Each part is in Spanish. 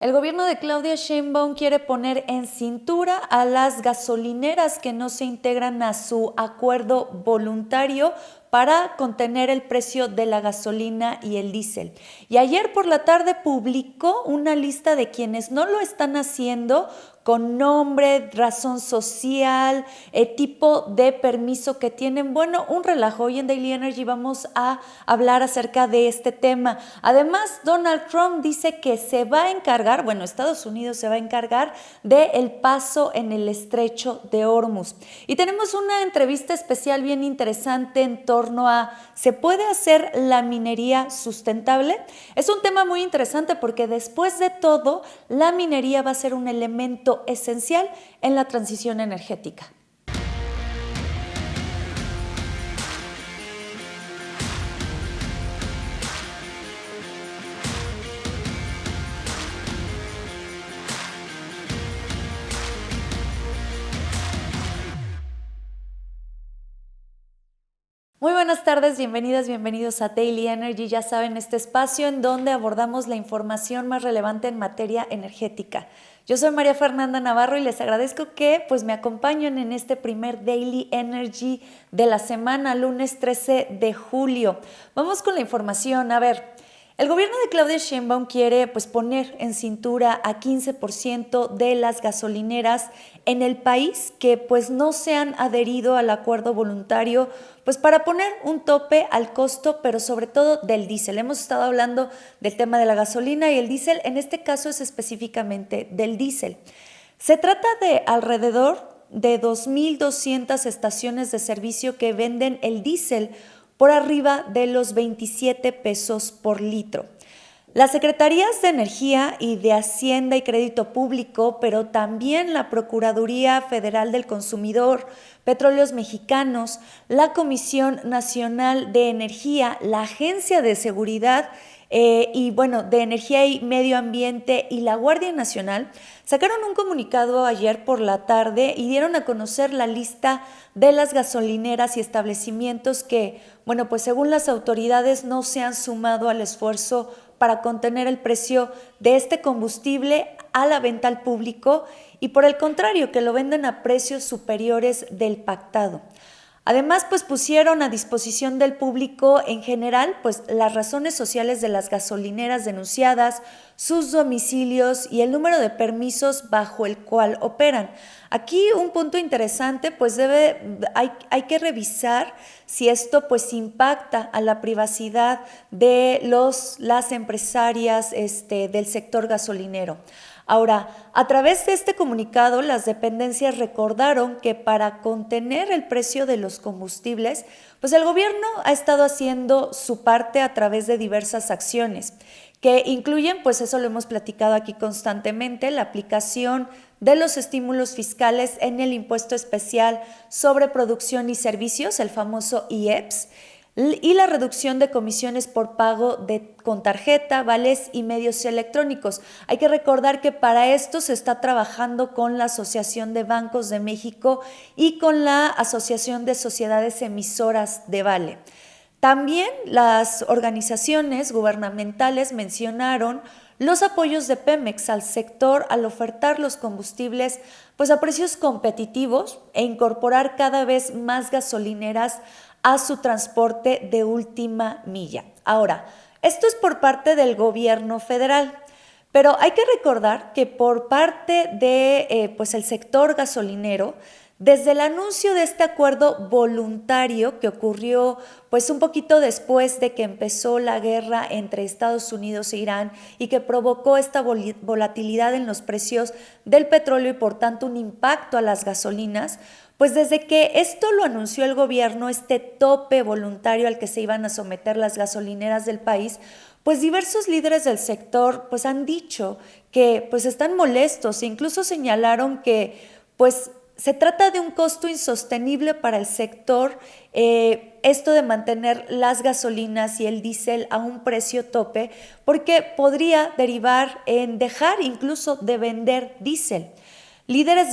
El gobierno de Claudia Sheinbaum quiere poner en cintura a las gasolineras que no se integran a su acuerdo voluntario para contener el precio de la gasolina y el diésel. Y ayer por la tarde publicó una lista de quienes no lo están haciendo con nombre, razón social, tipo de permiso que tienen. Bueno, un relajo. Hoy en Daily Energy vamos a hablar acerca de este tema. Además, Donald Trump dice que se va a encargar, bueno, Estados Unidos se va a encargar del paso en el estrecho de Hormuz. Y tenemos una entrevista especial bien interesante en torno a ¿se puede hacer la minería sustentable? Es un tema muy interesante porque después de todo, la minería va a ser un elemento esencial en la transición energética. Muy buenas tardes, bienvenidas, bienvenidos a Daily Energy. Ya saben, este espacio en donde abordamos la información más relevante en materia energética. Yo soy María Fernanda Navarro y les agradezco que me acompañen en este primer Daily Energy de la semana, lunes 13 de julio. Vamos con la información. A ver, el gobierno de Claudia Sheinbaum quiere poner en cintura a 15% de las gasolineras en el país que no se han adherido al acuerdo voluntario para poner un tope al costo, pero sobre todo del diésel. Hemos estado hablando del tema de la gasolina y el diésel, en este caso es específicamente del diésel. Se trata de alrededor de 2,200 estaciones de servicio que venden el diésel por arriba de los 27 pesos por litro. Las Secretarías de Energía y de Hacienda y Crédito Público, pero también la Procuraduría Federal del Consumidor, Petróleos Mexicanos, la Comisión Nacional de Energía, la Agencia de Seguridad de Energía y Medio Ambiente y la Guardia Nacional sacaron un comunicado ayer por la tarde y dieron a conocer la lista de las gasolineras y establecimientos que, según las autoridades, no se han sumado al esfuerzo para contener el precio de este combustible a la venta al público y por el contrario, que lo venden a precios superiores del pactado. Además, pusieron a disposición del público en general las razones sociales de las gasolineras denunciadas, sus domicilios y el número de permisos bajo el cual operan. Aquí un punto interesante, hay que revisar si esto impacta a la privacidad de las empresarias del sector gasolinero. Ahora, a través de este comunicado, las dependencias recordaron que para contener el precio de los combustibles, el gobierno ha estado haciendo su parte a través de diversas acciones que incluyen, eso lo hemos platicado aquí constantemente, la aplicación de los estímulos fiscales en el impuesto especial sobre producción y servicios, el famoso IEPS, y la reducción de comisiones por pago con tarjeta, vales y medios electrónicos. Hay que recordar que para esto se está trabajando con la Asociación de Bancos de México y con la Asociación de Sociedades Emisoras de Vale. También las organizaciones gubernamentales mencionaron los apoyos de Pemex al sector al ofertar los combustibles a precios competitivos e incorporar cada vez más gasolineras a su transporte de última milla. Ahora, esto es por parte del gobierno federal, pero hay que recordar que por parte de el sector gasolinero, desde el anuncio de este acuerdo voluntario que ocurrió un poquito después de que empezó la guerra entre Estados Unidos e Irán y que provocó esta volatilidad en los precios del petróleo y por tanto un impacto a las gasolinas, desde que esto lo anunció el gobierno, este tope voluntario al que se iban a someter las gasolineras del país, diversos líderes del sector han dicho que están molestos e incluso señalaron que se trata de un costo insostenible para el sector, esto de mantener las gasolinas y el diésel a un precio tope, porque podría derivar en dejar incluso de vender diésel. Líderes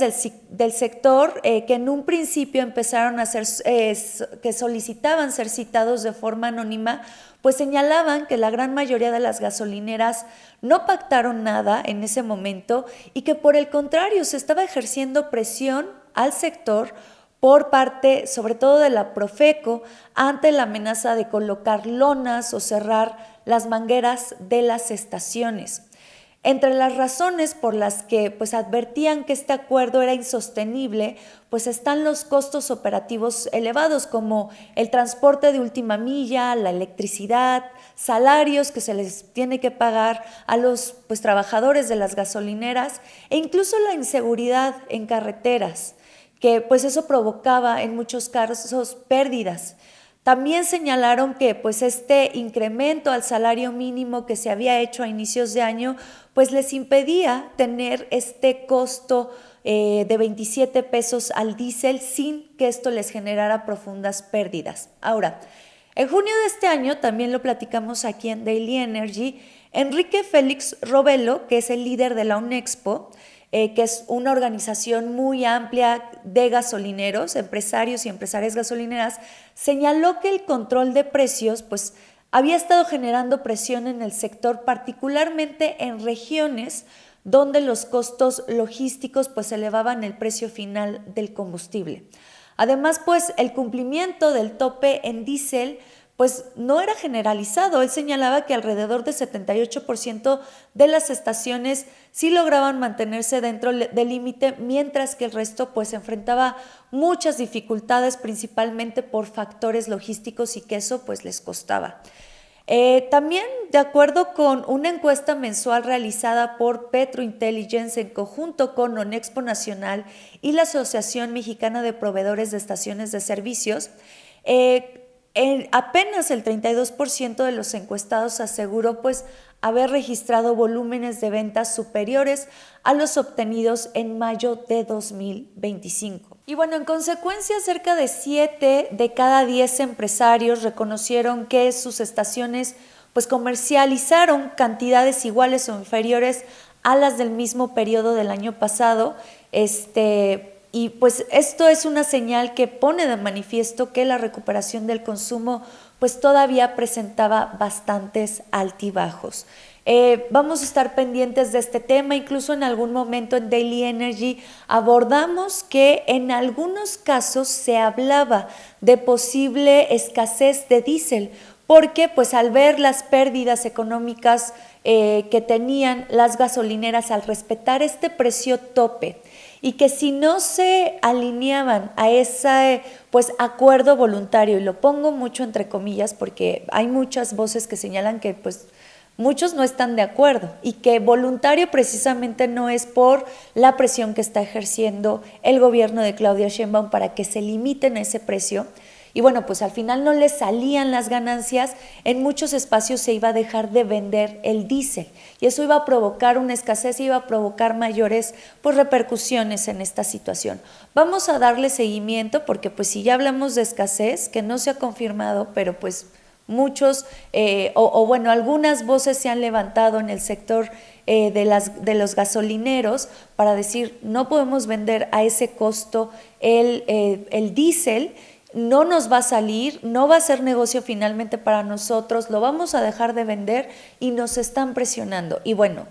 del sector que en un principio empezaron a que solicitaban ser citados de forma anónima, pues señalaban que la gran mayoría de las gasolineras no pactaron nada en ese momento y que por el contrario se estaba ejerciendo presión al sector por parte sobre todo de la Profeco ante la amenaza de colocar lonas o cerrar las mangueras de las estaciones. Entre las razones por las que pues advertían que este acuerdo era insostenible, pues están los costos operativos elevados como el transporte de última milla, la electricidad, salarios que se les tiene que pagar a los pues trabajadores de las gasolineras e incluso la inseguridad en carreteras, que pues eso provocaba en muchos casos pérdidas. También señalaron que pues este incremento al salario mínimo que se había hecho a inicios de año pues les impedía tener este costo de 27 pesos al diésel sin que esto les generara profundas pérdidas. Ahora, en junio de este año, también lo platicamos aquí en Daily Energy, Enrique Félix Robelo, que es el líder de la UNEXPO, que es una organización muy amplia de gasolineros, empresarios y empresarias gasolineras, señaló que el control de precios pues, había estado generando presión en el sector, particularmente en regiones donde los costos logísticos pues, elevaban el precio final del combustible. Además, pues, el cumplimiento del tope en diésel pues no era generalizado. Él señalaba que alrededor del 78% de las estaciones sí lograban mantenerse dentro del límite, mientras que el resto pues enfrentaba muchas dificultades, principalmente por factores logísticos y que eso pues les costaba. También, de acuerdo con una encuesta mensual realizada por Petrointelligence en conjunto con ONEXPO Nacional y la Asociación Mexicana de Proveedores de Estaciones de Servicios, apenas el 32% de los encuestados aseguró pues haber registrado volúmenes de ventas superiores a los obtenidos en mayo de 2025. Y bueno, en consecuencia, cerca de 7 de cada 10 empresarios reconocieron que sus estaciones pues comercializaron cantidades iguales o inferiores a las del mismo periodo del año pasado. Y pues esto es una señal que pone de manifiesto que la recuperación del consumo pues todavía presentaba bastantes altibajos. Vamos a estar pendientes de este tema, incluso en algún momento en Daily Energy abordamos que en algunos casos se hablaba de posible escasez de diésel, porque pues al ver las pérdidas económicas que tenían las gasolineras al respetar este precio tope, y que si no se alineaban a ese pues acuerdo voluntario, y lo pongo mucho entre comillas porque hay muchas voces que señalan que pues muchos no están de acuerdo y que voluntario precisamente no es por la presión que está ejerciendo el gobierno de Claudia Sheinbaum para que se limiten a ese precio. Y bueno, pues al final no les salían las ganancias, en muchos espacios se iba a dejar de vender el diésel y eso iba a provocar una escasez, iba a provocar mayores pues, repercusiones en esta situación. Vamos a darle seguimiento porque pues si ya hablamos de escasez, que no se ha confirmado, pero pues muchos bueno, algunas voces se han levantado en el sector de los gasolineros para decir no podemos vender a ese costo el diésel, no nos va a salir, no va a ser negocio finalmente para nosotros, lo vamos a dejar de vender y nos están presionando. Y bueno,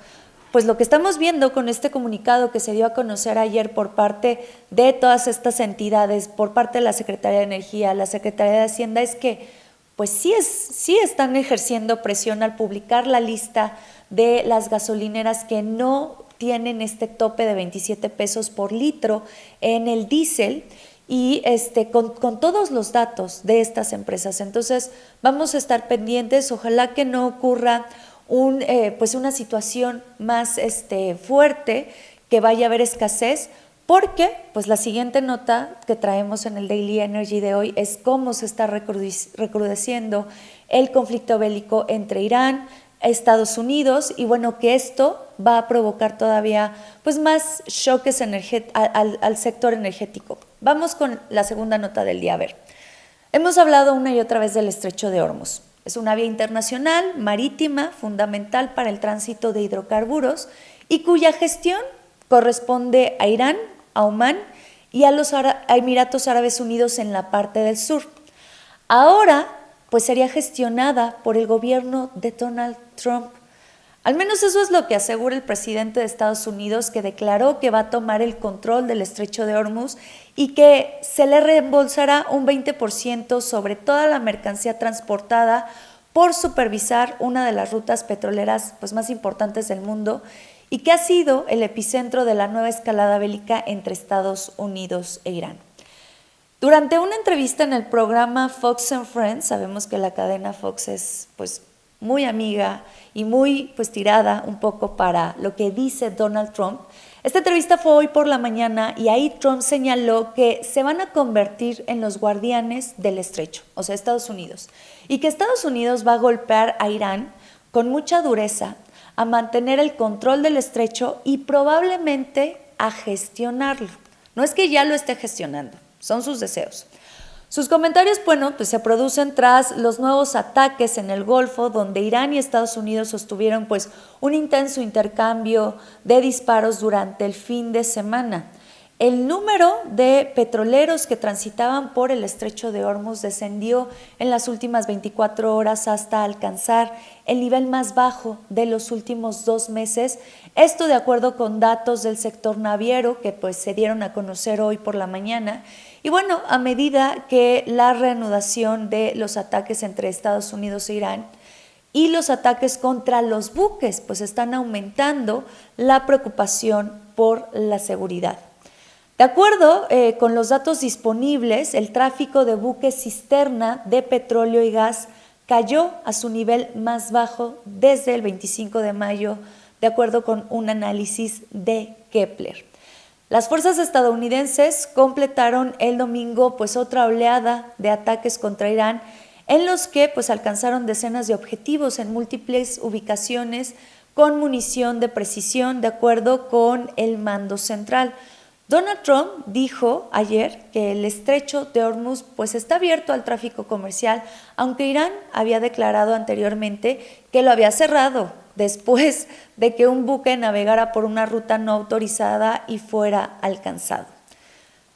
pues lo que estamos viendo con este comunicado que se dio a conocer ayer por parte de todas estas entidades, por parte de la Secretaría de Energía, la Secretaría de Hacienda, es que pues sí están ejerciendo presión al publicar la lista de las gasolineras que no tienen este tope de 27 pesos por litro en el diésel, y con todos los datos de estas empresas. Entonces vamos a estar pendientes, ojalá que no ocurra pues una situación más fuerte, que vaya a haber escasez, porque pues la siguiente nota que traemos en el Daily Energy de hoy es cómo se está recrudeciendo el conflicto bélico entre Irán, Estados Unidos, y bueno, que esto va a provocar todavía pues más choques al sector energético. Vamos con la segunda nota del día. A ver, hemos hablado una y otra vez del Estrecho de Hormuz. Es una vía internacional marítima fundamental para el tránsito de hidrocarburos y cuya gestión corresponde a Irán, a Omán y a los Emiratos Árabes Unidos en la parte del sur. Ahora, pues sería gestionada por el gobierno de Donald Trump. Al menos eso es lo que asegura el presidente de Estados Unidos, que declaró que va a tomar el control del estrecho de Hormuz y que se le reembolsará un 20% sobre toda la mercancía transportada por supervisar una de las rutas petroleras pues, más importantes del mundo y que ha sido el epicentro de la nueva escalada bélica entre Estados Unidos e Irán. Durante una entrevista en el programa Fox and Friends, sabemos que la cadena Fox es pues muy amiga y muy pues tirada un poco para lo que dice Donald Trump. Esta entrevista fue hoy por la mañana y ahí Trump señaló que se van a convertir en los guardianes del estrecho, o sea, Estados Unidos, y que Estados Unidos va a golpear a Irán con mucha dureza a mantener el control del estrecho y probablemente a gestionarlo. No es que ya lo esté gestionando, son sus deseos. Sus comentarios, bueno, pues se producen tras los nuevos ataques en el Golfo, donde Irán y Estados Unidos sostuvieron pues un intenso intercambio de disparos durante el fin de semana. El número de petroleros que transitaban por el estrecho de Hormuz descendió en las últimas 24 horas hasta alcanzar el nivel más bajo de los últimos 2 meses. Esto de acuerdo con datos del sector naviero que pues se dieron a conocer hoy por la mañana. Y bueno, a medida que la reanudación de los ataques entre Estados Unidos e Irán y los ataques contra los buques pues están aumentando la preocupación por la seguridad. De acuerdo con los datos disponibles, el tráfico de buques cisterna de petróleo y gas cayó a su nivel más bajo desde el 25 de mayo, de acuerdo con un análisis de Kepler. Las fuerzas estadounidenses completaron el domingo pues otra oleada de ataques contra Irán, en los que pues alcanzaron decenas de objetivos en múltiples ubicaciones con munición de precisión, de acuerdo con el mando central. Donald Trump dijo ayer que el estrecho de Hormuz pues está abierto al tráfico comercial, aunque Irán había declarado anteriormente que lo había cerrado después de que un buque navegara por una ruta no autorizada y fuera alcanzado.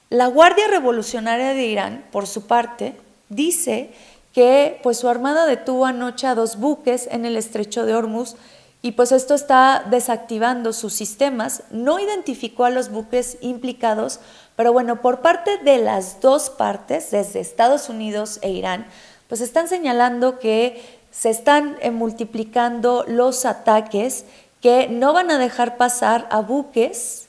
La Guardia Revolucionaria de Irán, por su parte, dice que pues su armada detuvo anoche a 2 buques en el estrecho de Hormuz y pues esto está desactivando sus sistemas. No identificó a los buques implicados, pero bueno, por parte de las 2 partes, desde Estados Unidos e Irán, pues están señalando que se están multiplicando los ataques, que no van a dejar pasar a buques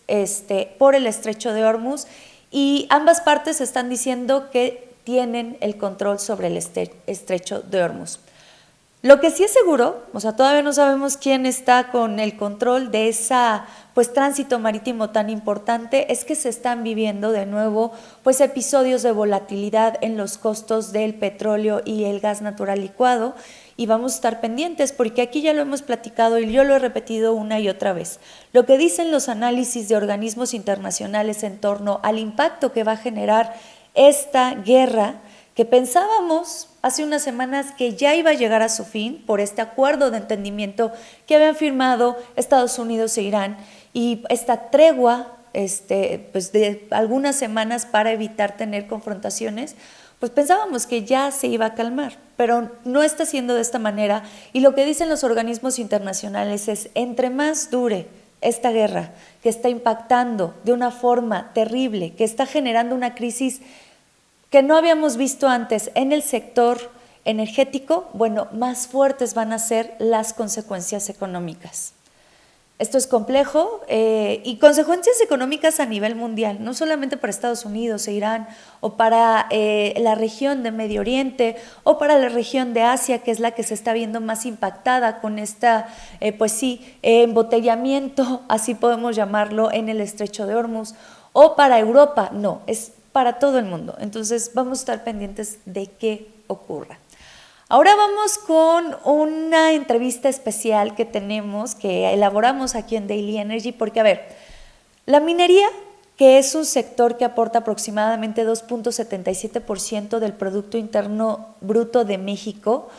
por el estrecho de Hormuz, y ambas partes están diciendo que tienen el control sobre el estrecho de Hormuz. Lo que sí es seguro, o sea, todavía no sabemos quién está con el control de esa pues tránsito marítimo tan importante, es que se están viviendo de nuevo pues episodios de volatilidad en los costos del petróleo y el gas natural licuado, y vamos a estar pendientes porque aquí ya lo hemos platicado y yo lo he repetido una y otra vez. Lo que dicen los análisis de organismos internacionales en torno al impacto que va a generar esta guerra, que pensábamos hace unas semanas que ya iba a llegar a su fin por este acuerdo de entendimiento que habían firmado Estados Unidos e Irán, y esta tregua pues de algunas semanas para evitar tener confrontaciones, pues pensábamos que ya se iba a calmar, pero no está siendo de esta manera. Y lo que dicen los organismos internacionales es: entre más dure esta guerra, que está impactando de una forma terrible, que está generando una crisis que no habíamos visto antes en el sector energético, bueno, más fuertes van a ser las consecuencias económicas. Esto es complejo y consecuencias económicas a nivel mundial, no solamente para Estados Unidos e Irán, o para la región de Medio Oriente, o para la región de Asia, que es la que se está viendo más impactada con esta, embotellamiento, así podemos llamarlo, en el estrecho de Hormuz, o para Europa. No, es para todo el mundo. Entonces vamos a estar pendientes de qué ocurra. Ahora vamos con una entrevista especial que tenemos, que elaboramos aquí en Daily Energy, porque a ver, la minería, que es un sector que aporta aproximadamente 2.77% del Producto Interno Bruto de México,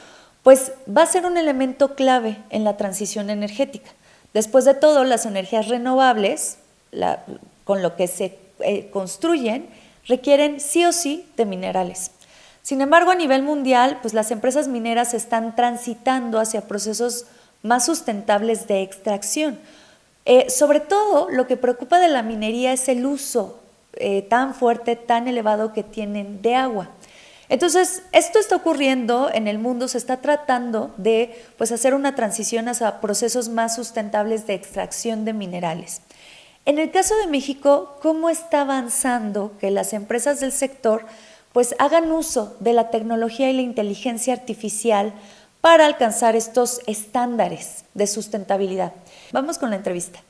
pues va a ser un elemento clave en la transición energética. Después de todo, las energías renovables con lo que se construyen requieren sí o sí de minerales. Sin embargo, a nivel mundial, pues las empresas mineras están transitando hacia procesos más sustentables de extracción. Sobre todo, lo que preocupa de la minería es el uso tan fuerte, tan elevado que tienen de agua. Entonces, esto está ocurriendo en el mundo, se está tratando de pues, hacer una transición hacia procesos más sustentables de extracción de minerales. En el caso de México, ¿cómo está avanzando que las empresas del sector pues hagan uso de la tecnología y la inteligencia artificial para alcanzar estos estándares de sustentabilidad? Vamos con la entrevista.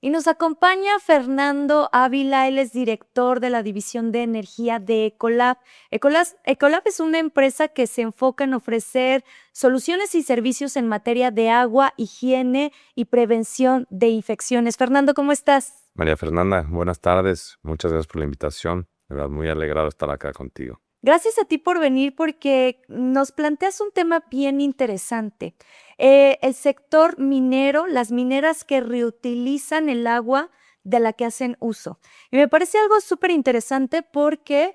Y nos acompaña Fernando Ávila, él es director de la División de Energía de Ecolab. Ecolab es una empresa que se enfoca en ofrecer soluciones y servicios en materia de agua, higiene y prevención de infecciones. Fernando, ¿cómo estás? María Fernanda, buenas tardes. Muchas gracias por la invitación. De verdad, muy alegrado de estar acá contigo. Gracias a ti por venir porque nos planteas un tema bien interesante. El sector minero, las mineras que reutilizan el agua de la que hacen uso. Y me parece algo súper interesante porque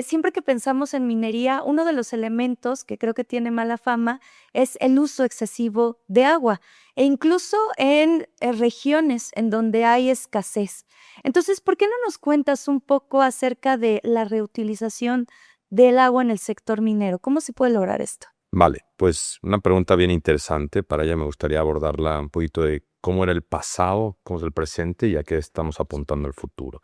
siempre que pensamos en minería, uno de los elementos que creo que tiene mala fama es el uso excesivo de agua e incluso en regiones en donde hay escasez. Entonces, ¿por qué no nos cuentas un poco acerca de la reutilización del agua en el sector minero? ¿Cómo se puede lograr esto? Vale, pues una pregunta bien interesante. Para ella me gustaría abordarla un poquito de cómo era el pasado, cómo es el presente y a qué estamos apuntando el futuro.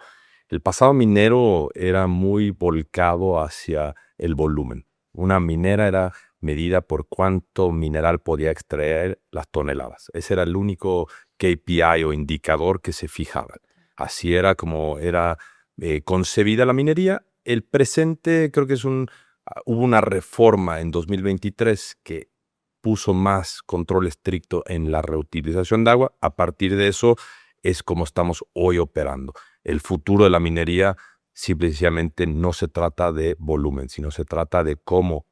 El pasado minero era muy volcado hacia el volumen. Una minera era medida por cuánto mineral podía extraer las toneladas. Ese era el único KPI o indicador que se fijaba. Así era como era concebida la minería. El presente creo que hubo una reforma en 2023 que puso más control estricto en la reutilización de agua. A partir de eso es como estamos hoy operando. El futuro de la minería simplemente no se trata de volumen, sino se trata de cómo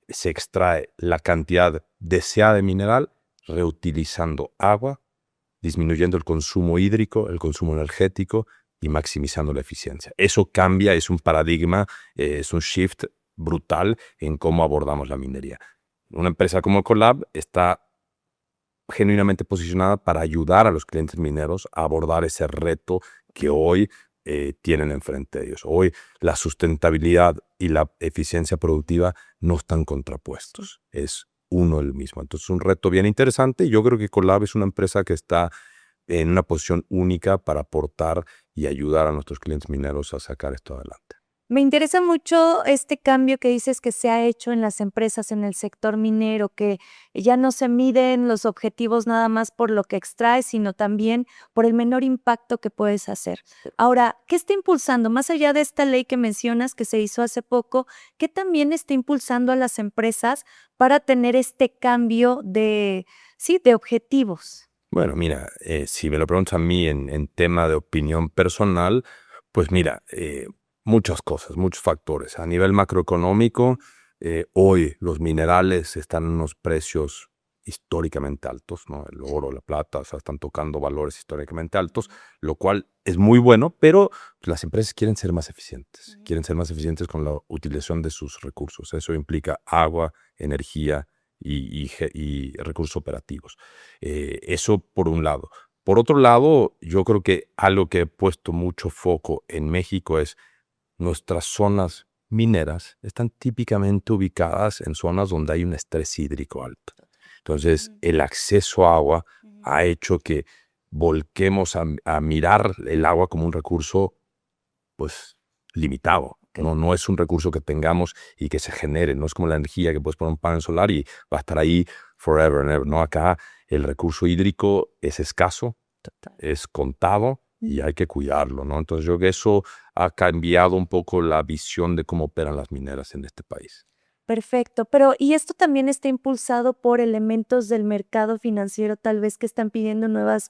se extrae la cantidad deseada de mineral reutilizando agua, disminuyendo el consumo hídrico, el consumo energético y maximizando la eficiencia. Eso cambia, es un paradigma, es un shift brutal en cómo abordamos la minería. Una empresa como Ecolab está genuinamente posicionada para ayudar a los clientes mineros a abordar ese reto que hoy tienen enfrente de ellos. Hoy la sustentabilidad y la eficiencia productiva no están contrapuestos, es uno el mismo. Entonces es un reto bien interesante y yo creo que Ecolab es una empresa que está en una posición única para aportar y ayudar a nuestros clientes mineros a sacar esto adelante. Me interesa mucho este cambio que dices que se ha hecho en las empresas, en el sector minero, que ya no se miden los objetivos nada más por lo que extraes, sino también por el menor impacto que puedes hacer. Ahora, ¿qué está impulsando? Más allá de esta ley que mencionas que se hizo hace poco, ¿qué también está impulsando a las empresas para tener este cambio de objetivos? Bueno, mira, si me lo preguntas a mí en tema de opinión personal, pues mira, muchas cosas, muchos factores. A nivel macroeconómico, hoy los minerales están en unos precios históricamente altos, ¿no? El oro, la plata, o sea, están tocando valores históricamente altos, lo cual es muy bueno, pero las empresas quieren ser más eficientes. Quieren ser más eficientes con la utilización de sus recursos. Eso implica agua, energía y recursos operativos. Eso por un lado. Por otro lado, yo creo que algo que he puesto mucho foco en México es nuestras zonas mineras están típicamente ubicadas en zonas donde hay un estrés hídrico alto. Entonces, el acceso a agua ha hecho que volquemos a mirar el agua como un recurso, pues, limitado. No es un recurso que tengamos y que se genere. No es como la energía que puedes poner un panel solar y va a estar ahí forever and ever. No, acá el recurso hídrico es escaso, es contado y hay que cuidarlo, ¿no? Entonces yo creo que eso ha cambiado un poco la visión de cómo operan las mineras en este país. Perfecto, pero ¿y esto también está impulsado por elementos del mercado financiero, tal vez que están pidiendo nuevas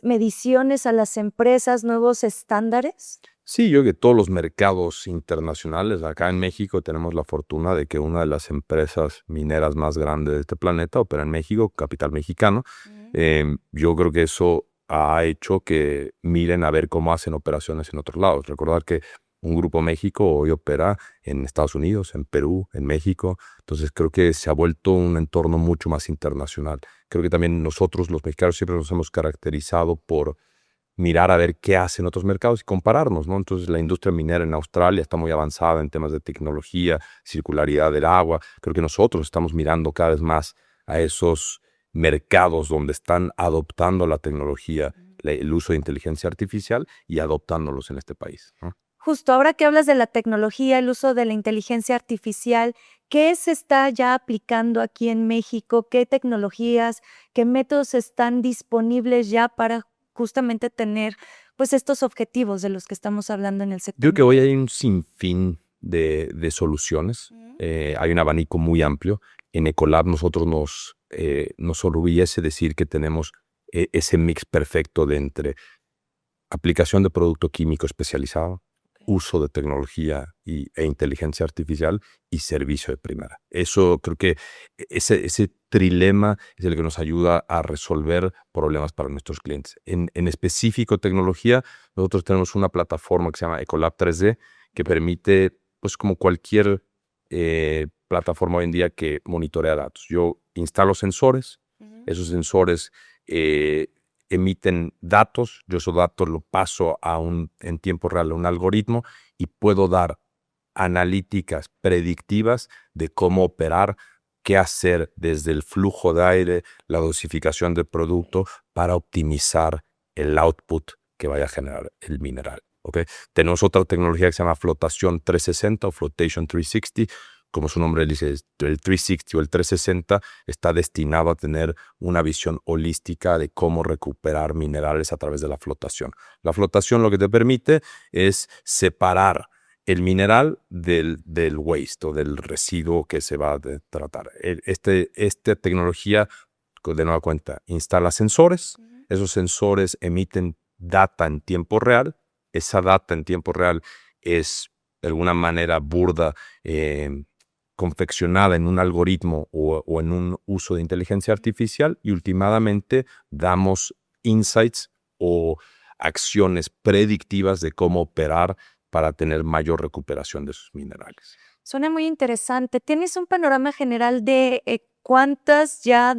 mediciones a las empresas, nuevos estándares? Sí, yo creo que todos los mercados internacionales, acá en México tenemos la fortuna de que una de las empresas mineras más grandes de este planeta opera en México, capital mexicano. Yo creo que eso ha hecho que miren a ver cómo hacen operaciones en otros lados. Recordar que un Grupo México hoy opera en Estados Unidos, en Perú, en México. Entonces creo que se ha vuelto un entorno mucho más internacional. Creo que también nosotros, los mexicanos, siempre nos hemos caracterizado por mirar a ver qué hacen otros mercados y compararnos, ¿no? Entonces la industria minera en Australia está muy avanzada en temas de tecnología, circularidad del agua. Creo que nosotros estamos mirando cada vez más a esos mercados donde están adoptando la tecnología, el uso de inteligencia artificial y adoptándolos en este país, ¿no? Justo ahora que hablas de la tecnología, el uso de la inteligencia artificial, ¿qué se está ya aplicando aquí en México? ¿Qué tecnologías, qué métodos están disponibles ya para justamente tener pues estos objetivos de los que estamos hablando en el Yo sector creo que hoy minero? hay un sinfín de soluciones. Ujú. Hay un abanico muy amplio. En Ecolab nosotros nos orgullece decir que tenemos ese mix perfecto de entre aplicación de producto químico especializado, uso de tecnología e inteligencia artificial y servicio de primera. Eso creo que ese trilema es el que nos ayuda a resolver problemas para nuestros clientes. En específico tecnología, nosotros tenemos una plataforma que se llama Ecolab 3D que permite, pues como cualquier plataforma hoy en día que monitorea datos. Yo instalo sensores, Ujú. esos sensores emiten datos, yo esos datos lo paso en tiempo real a un algoritmo y puedo dar analíticas predictivas de cómo operar, qué hacer desde el flujo de aire, la dosificación del producto para optimizar el output que vaya a generar el mineral. ¿Okay? Tenemos otra tecnología que se llama flotación 360 o flotation 360. Como su nombre dice, el 360 o el 360 está destinado a tener una visión holística de cómo recuperar minerales a través de la flotación. La flotación lo que te permite es separar el mineral del waste o del residuo que se va a tratar. Esta tecnología, de nueva cuenta, instala sensores. Ujú. Esos sensores emiten data en tiempo real. Esa data en tiempo real es, de alguna manera burda, confeccionada en un algoritmo o en un uso de inteligencia artificial y últimamente damos insights o acciones predictivas de cómo operar para tener mayor recuperación de sus minerales. Suena muy interesante. ¿Tienes un panorama general de cuántas ya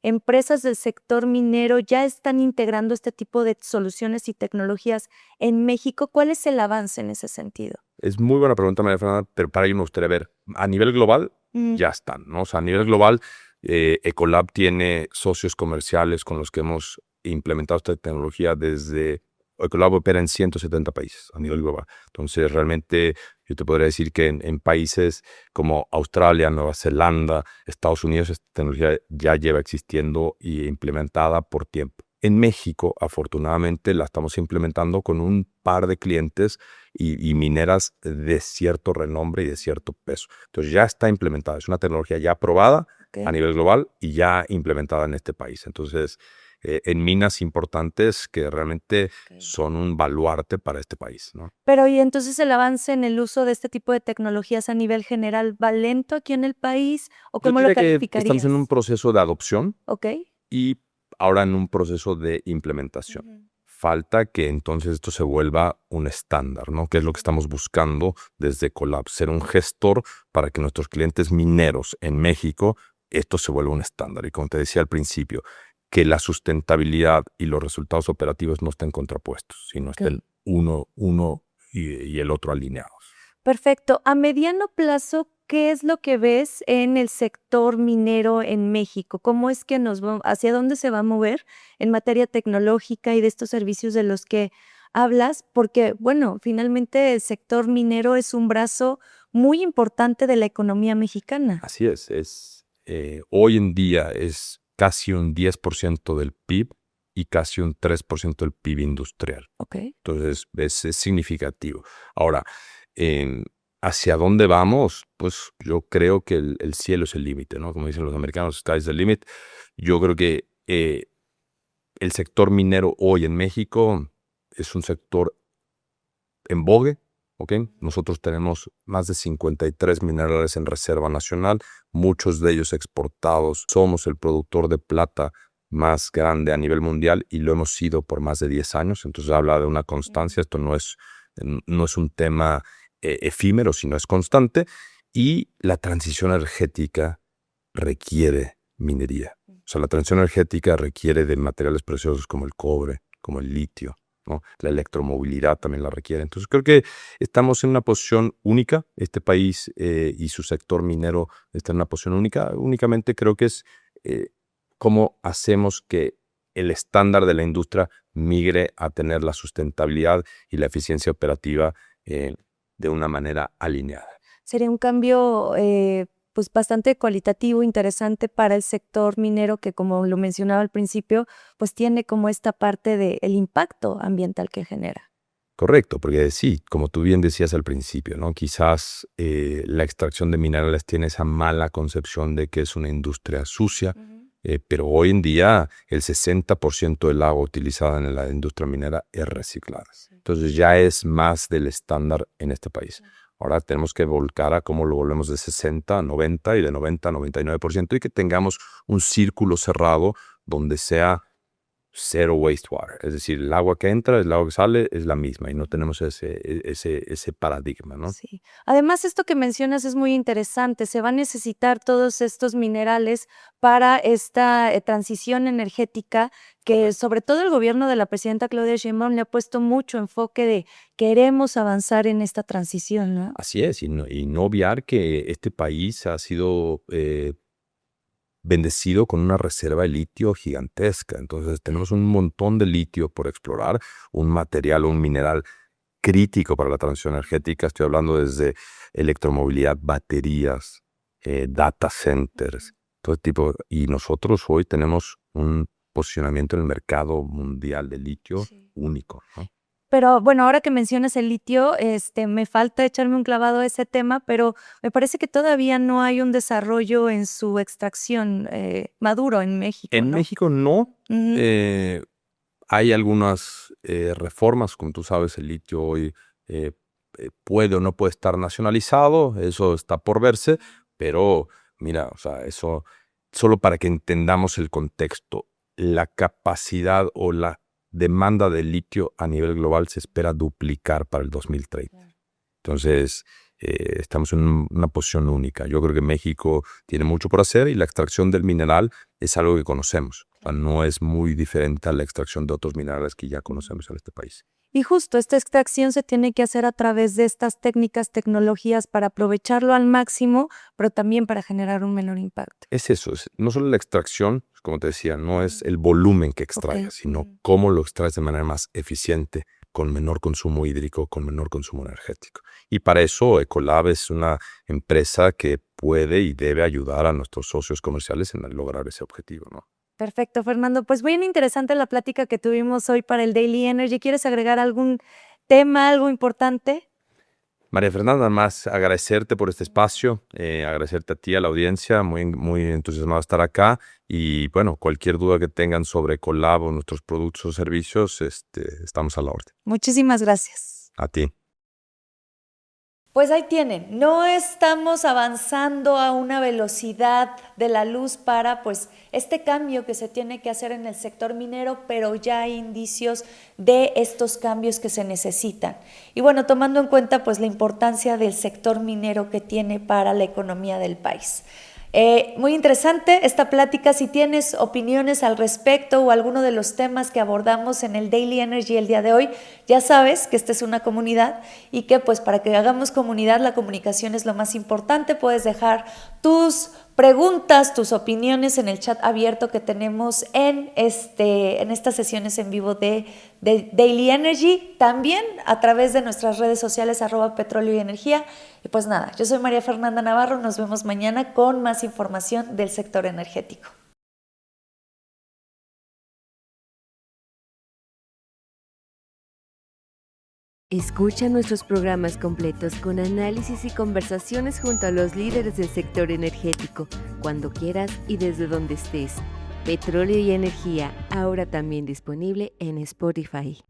empresas del sector minero ya están integrando este tipo de soluciones y tecnologías en México? ¿Cuál es el avance en ese sentido? Es muy buena pregunta, María Fernanda, pero para ello me gustaría ver, a nivel global Mm. ya están, ¿no? O sea, a nivel global, Ecolab tiene socios comerciales con los que hemos implementado esta tecnología desde... Ecolab opera en 170 países a nivel global. Entonces, realmente yo te podría decir que en países como Australia, Nueva Zelanda, Estados Unidos, esta tecnología ya lleva existiendo y implementada por tiempo. En México, afortunadamente, la estamos implementando con un par de clientes y mineras de cierto renombre y de cierto peso. Entonces ya está implementada, es una tecnología ya aprobada a nivel global y ya implementada en este país. Entonces, en minas importantes que realmente son un baluarte para este país, ¿no? Pero y entonces el avance en el uso de este tipo de tecnologías a nivel general, ¿va lento aquí en el país o Yo cómo lo diría que calificarías? estamos en un proceso de adopción ¿Ok? y ahora en un proceso de implementación. Ujú. Falta que entonces esto se vuelva un estándar, ¿no? Que es lo que estamos buscando desde Ecolab, ser un gestor para que nuestros clientes mineros en México, esto se vuelva un estándar. Y como te decía al principio, que la sustentabilidad y los resultados operativos no estén contrapuestos, sino estén uno y el otro alineados. Perfecto. A mediano plazo, ¿qué es lo que ves en el sector minero en México? ¿Cómo es que hacia dónde se va a mover en materia tecnológica y de estos servicios de los que hablas? Porque, bueno, finalmente el sector minero es un brazo muy importante de la economía mexicana. Así es hoy en día es casi un 10% del PIB y casi un 3% del PIB industrial. Ok. Entonces, es significativo. Ahora, ¿hacia dónde vamos? Pues yo creo que el cielo es el límite, ¿no? Como dicen los americanos, sky's the limit. Yo creo que el sector minero hoy en México es un sector en vogue, ¿ok? Nosotros tenemos más de 53 minerales en reserva nacional, muchos de ellos exportados. Somos el productor de plata más grande a nivel mundial y lo hemos sido por más de 10 años. Entonces habla de una constancia. Esto no es un tema efímero, sino es constante. Y la transición energética requiere minería. O sea, la transición energética requiere de materiales preciosos como el cobre, como el litio, ¿no? La electromovilidad también la requiere. Entonces creo que estamos en una posición única. Este país y su sector minero está en una posición única. Únicamente creo que es cómo hacemos que el estándar de la industria migre a tener la sustentabilidad y la eficiencia operativa de una manera alineada. Sería un cambio pues bastante cualitativo, interesante para el sector minero que, como lo mencionaba al principio, pues tiene como esta parte del impacto ambiental que genera. Correcto, porque sí, como tú bien decías al principio, ¿no? Quizás la extracción de minerales tiene esa mala concepción de que es una industria sucia, pero hoy en día el 60% del agua utilizada en la industria minera es reciclada. Entonces ya es más del estándar en este país. Ahora tenemos que volcar a cómo lo volvemos de 60 a 90 y de 90 a 99% y que tengamos un círculo cerrado donde sea cero wastewater. Es decir, el agua que entra, el agua que sale es la misma y no tenemos ese paradigma, ¿no? Sí. Además, esto que mencionas es muy interesante. Se va a necesitar todos estos minerales para esta transición energética que sobre todo el gobierno de la presidenta Claudia Sheinbaum le ha puesto mucho enfoque de queremos avanzar en esta transición, ¿no? Así es, y no obviar que este país ha sido bendecido con una reserva de litio gigantesca. Entonces tenemos un montón de litio por explorar, un material, un mineral crítico para la transición energética. Estoy hablando desde electromovilidad, baterías, data centers, todo tipo. Y nosotros hoy tenemos un posicionamiento en el mercado mundial de litio único, ¿no? Pero bueno, ahora que mencionas el litio, me falta echarme un clavado a ese tema, pero me parece que todavía no hay un desarrollo en su extracción maduro en México, En ¿no? México no. Ujú. Hay algunas reformas, como tú sabes, el litio hoy puede o no puede estar nacionalizado, eso está por verse, pero mira, o sea, eso solo para que entendamos el contexto, la capacidad o la demanda de litio a nivel global se espera duplicar para el 2030. Entonces, estamos en una posición única. Yo creo que México tiene mucho por hacer y la extracción del mineral es algo que conocemos. O sea, no es muy diferente a la extracción de otros minerales que ya conocemos en este país. Y justo esta extracción se tiene que hacer a través de estas técnicas, tecnologías para aprovecharlo al máximo, pero también para generar un menor impacto. Es eso, no solo la extracción, como te decía, no es el volumen que extraigas, sino cómo lo extraes de manera más eficiente, con menor consumo hídrico, con menor consumo energético. Y para eso Ecolab es una empresa que puede y debe ayudar a nuestros socios comerciales en lograr ese objetivo, ¿no? Perfecto, Fernando. Pues bien interesante la plática que tuvimos hoy para el Daily Energy. ¿Quieres agregar algún tema, algo importante? María Fernanda, nada más agradecerte por este espacio, agradecerte a ti, a la audiencia, muy entusiasmado de estar acá y bueno, cualquier duda que tengan sobre Ecolab o nuestros productos o servicios, estamos a la orden. Muchísimas gracias. A ti. Pues ahí tienen, no estamos avanzando a una velocidad de la luz para pues este cambio que se tiene que hacer en el sector minero, pero ya hay indicios de estos cambios que se necesitan. Y bueno, tomando en cuenta pues la importancia del sector minero que tiene para la economía del país. Muy interesante esta plática. Si tienes opiniones al respecto o alguno de los temas que abordamos en el Daily Energy el día de hoy, ya sabes que esta es una comunidad y que pues para que hagamos comunidad la comunicación es lo más importante. Puedes dejar tus preguntas, tus opiniones en el chat abierto que tenemos en estas sesiones en vivo de Daily Energy, también a través de nuestras redes sociales @petróleo y energía. Y pues nada, yo soy María Fernanda Navarro, nos vemos mañana con más información del sector energético. Escucha nuestros programas completos con análisis y conversaciones junto a los líderes del sector energético, cuando quieras y desde donde estés. Petróleo y energía, ahora también disponible en Spotify.